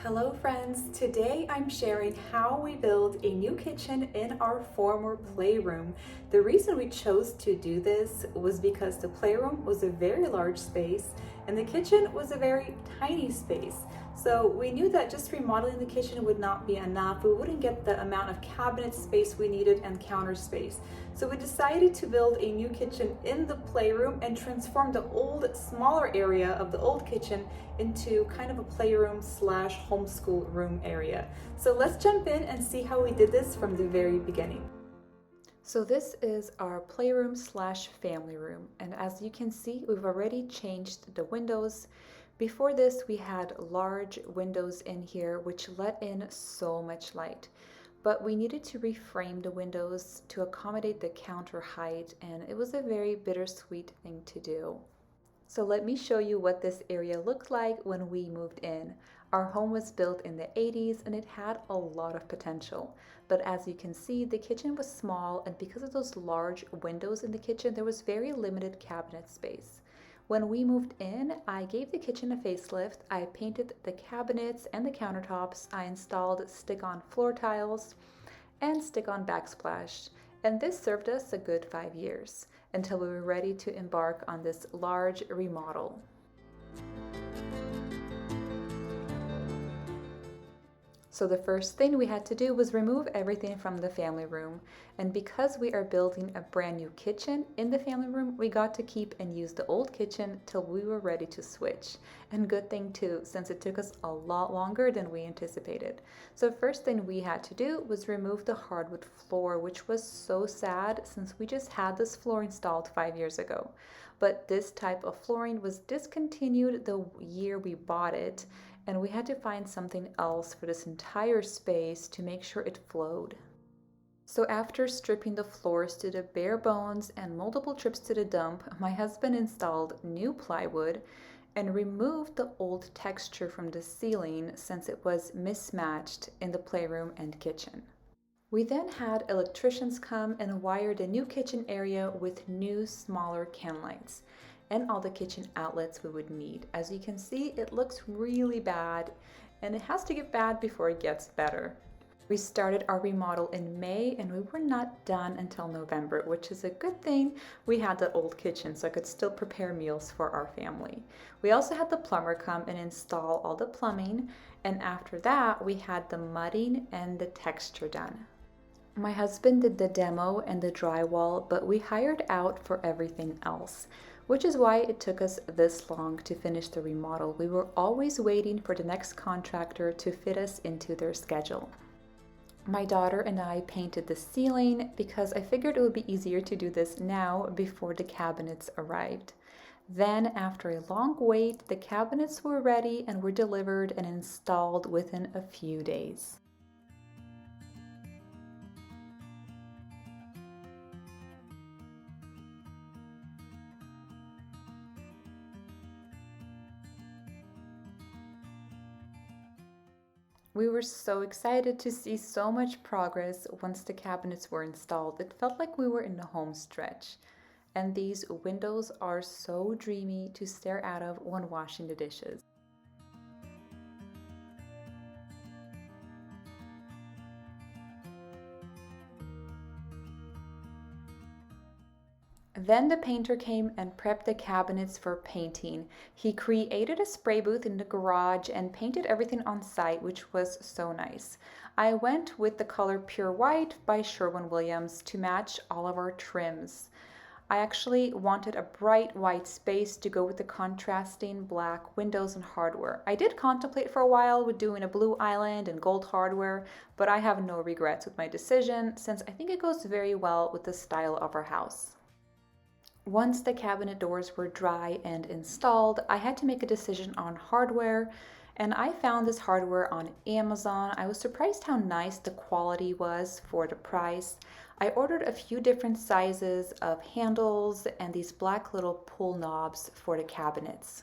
Hello friends, today I'm sharing how we build a new kitchen in our former playroom. The reason we chose to do this was because the playroom was a very large space and the kitchen was a very tiny space. So we knew that just remodeling the kitchen would not be enough. We wouldn't get the amount of cabinet space we needed and counter space. So we decided to build a new kitchen in the playroom and transform the old, smaller area of the old kitchen into kind of a playroom slash homeschool room area. So let's jump in and see how we did this from the very beginning. So this is our playroom slash family room, and as you can see, we've already changed the windows. Before this, we had large windows in here which let in so much light, but we needed to reframe the windows to accommodate the counter height, and it was a very bittersweet thing to do. So let me show you what this area looked like when we moved in. Our home was built in the 80s and it had a lot of potential. But as you can see, the kitchen was small, and because of those large windows in the kitchen, there was very limited cabinet space. When we moved in, I gave the kitchen a facelift. I painted the cabinets and the countertops. I installed stick-on floor tiles and stick-on backsplash. And this served us a good 5 years until we were ready to embark on this large remodel. So the first thing we had to do was remove everything from the family room. And because we are building a brand new kitchen in the family room, we got to keep and use the old kitchen till we were ready to switch. And good thing too, since it took us a lot longer than we anticipated. So the first thing we had to do was remove the hardwood floor, which was so sad since we just had this floor installed 5 years ago. But this type of flooring was discontinued the year we bought it, and we had to find something else for this entire space to make sure it flowed. So after stripping the floors to the bare bones and multiple trips to the dump, my husband installed new plywood and removed the old texture from the ceiling since it was mismatched in the playroom and kitchen. We then had electricians come and wire the new kitchen area with new smaller can lights and all the kitchen outlets we would need. As you can see, it looks really bad, and it has to get bad before it gets better. We started our remodel in May and we were not done until November, which is a good thing. We had that old kitchen so I could still prepare meals for our family. We also had the plumber come and install all the plumbing, and after that we had the mudding and the texture done. My husband did the demo and the drywall, but we hired out for everything else, which is why it took us this long to finish the remodel. We were always waiting for the next contractor to fit us into their schedule. My daughter and I painted the ceiling because I figured it would be easier to do this now before the cabinets arrived. Then, after a long wait, the cabinets were ready and were delivered and installed within a few days. We were so excited to see so much progress once the cabinets were installed. It felt like we were in the home stretch. And these windows are so dreamy to stare out of when washing the dishes. Then the painter came and prepped the cabinets for painting. He created a spray booth in the garage and painted everything on site, which was so nice. I went with the color Pure White by Sherwin-Williams to match all of our trims. I actually wanted a bright white space to go with the contrasting black windows and hardware. I did contemplate for a while with doing a blue island and gold hardware, but I have no regrets with my decision since I think it goes very well with the style of our house. Once the cabinet doors were dry and installed, I had to make a decision on hardware, and I found this hardware on Amazon. I was surprised how nice the quality was for the price. I ordered a few different sizes of handles and these black little pull knobs for the cabinets.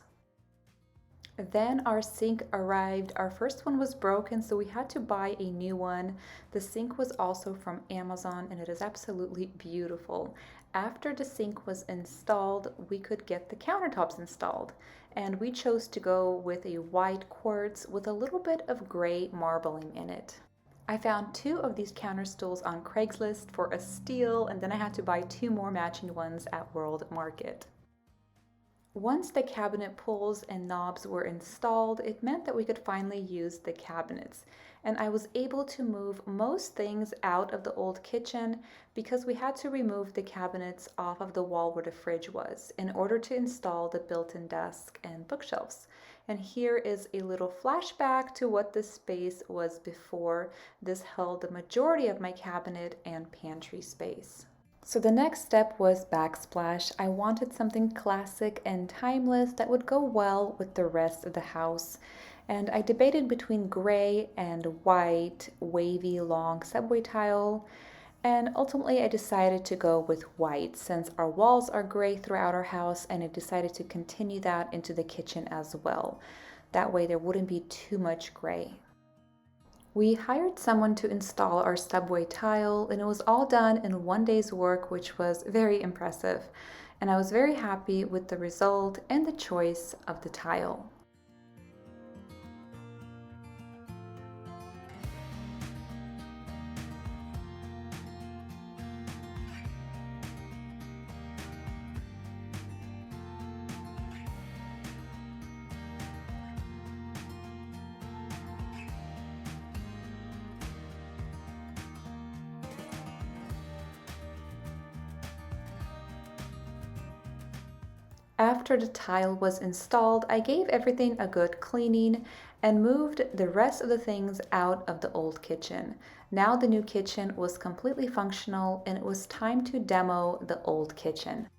Then our sink arrived. Our first one was broken, so we had to buy a new one. The sink was also from Amazon and it is absolutely beautiful. After the sink was installed, we could get the countertops installed, and we chose to go with a white quartz with a little bit of gray marbling in it. I found 2 of these counter stools on Craigslist for a steal, and then I had to buy 2 more matching ones at World Market. Once the cabinet pulls and knobs were installed, it meant that we could finally use the cabinets. And I was able to move most things out of the old kitchen because we had to remove the cabinets off of the wall where the fridge was in order to install the built-in desk and bookshelves. And here is a little flashback to what this space was before. This held the majority of my cabinet and pantry space. So the next step was backsplash. I wanted something classic and timeless that would go well with the rest of the house. And I debated between gray and white, wavy, long subway tile. And ultimately I decided to go with white since our walls are gray throughout our house, and I decided to continue that into the kitchen as well. That way there wouldn't be too much gray. We hired someone to install our subway tile, and it was all done in one day's work, which was very impressive. And I was very happy with the result and the choice of the tile. After the tile was installed, I gave everything a good cleaning and moved the rest of the things out of the old kitchen. Now the new kitchen was completely functional, and it was time to demo the old kitchen.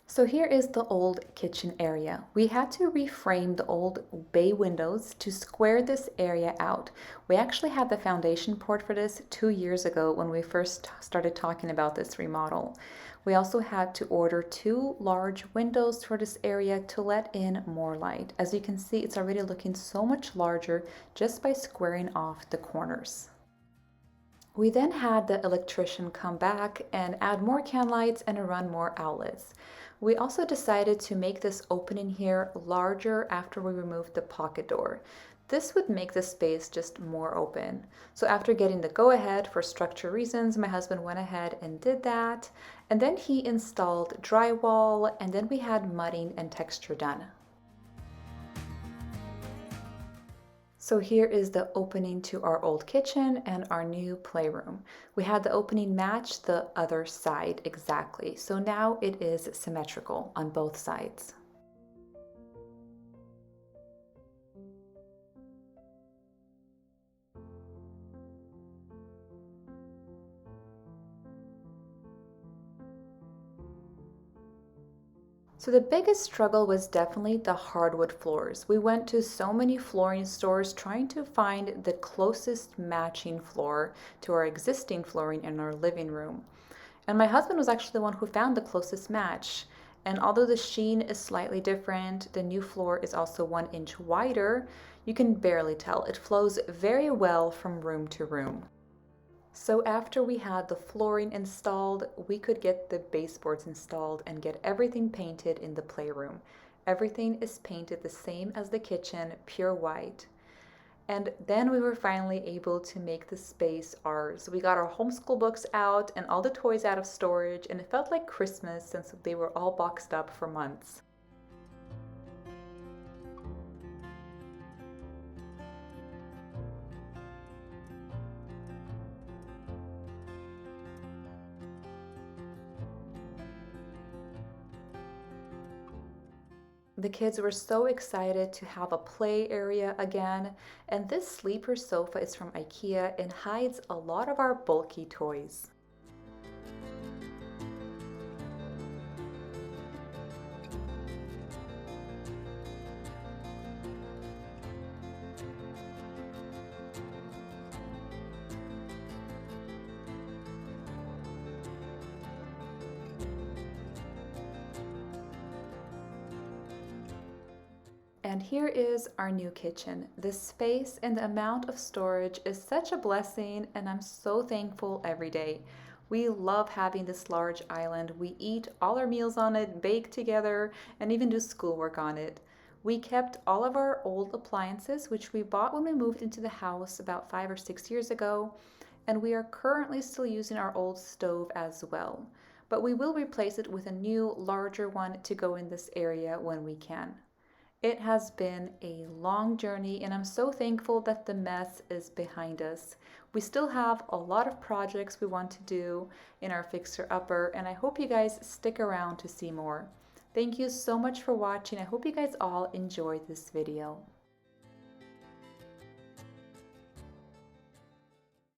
So here is the old kitchen area. We had to reframe the old bay windows to square this area out. We actually had the foundation poured for this 2 years ago when we first started talking about this remodel. We also had to order 2 large windows for this area to let in more light. As you can see, it's already looking so much larger just by squaring off the corners. We then had the electrician come back and add more can lights and run more outlets. We also decided to make this opening here larger after we removed the pocket door. This would make the space just more open. So after getting the go-ahead for structure reasons, my husband went ahead and did that. And then he installed drywall, and then we had mudding and texture done. So here is the opening to our old kitchen and our new playroom. We had the opening match the other side exactly. So now it is symmetrical on both sides. So the biggest struggle was definitely the hardwood floors. We went to so many flooring stores trying to find the closest matching floor to our existing flooring in our living room. And my husband was actually the one who found the closest match. And although the sheen is slightly different, the new floor is also 1 inch wider. You can barely tell. It flows very well from room to room. So after we had the flooring installed, we could get the baseboards installed and get everything painted in the playroom. Everything is painted the same as the kitchen, pure white. And then we were finally able to make the space ours. We got our homeschool books out and all the toys out of storage, and it felt like Christmas since they were all boxed up for months. The kids were so excited to have a play area again, and this sleeper sofa is from IKEA and hides a lot of our bulky toys. And here is our new kitchen. The space and the amount of storage is such a blessing, and I'm so thankful every day. We love having this large island. We eat all our meals on it, bake together, and even do schoolwork on it. We kept all of our old appliances, which we bought when we moved into the house about 5 or 6 years ago, and we are currently still using our old stove as well. But we will replace it with a new, larger one to go in this area when we can. It has been a long journey, and I'm so thankful that the mess is behind us. We still have a lot of projects we want to do in our Fixer Upper, and I hope you guys stick around to see more. Thank you so much for watching. I hope you guys all enjoyed this video.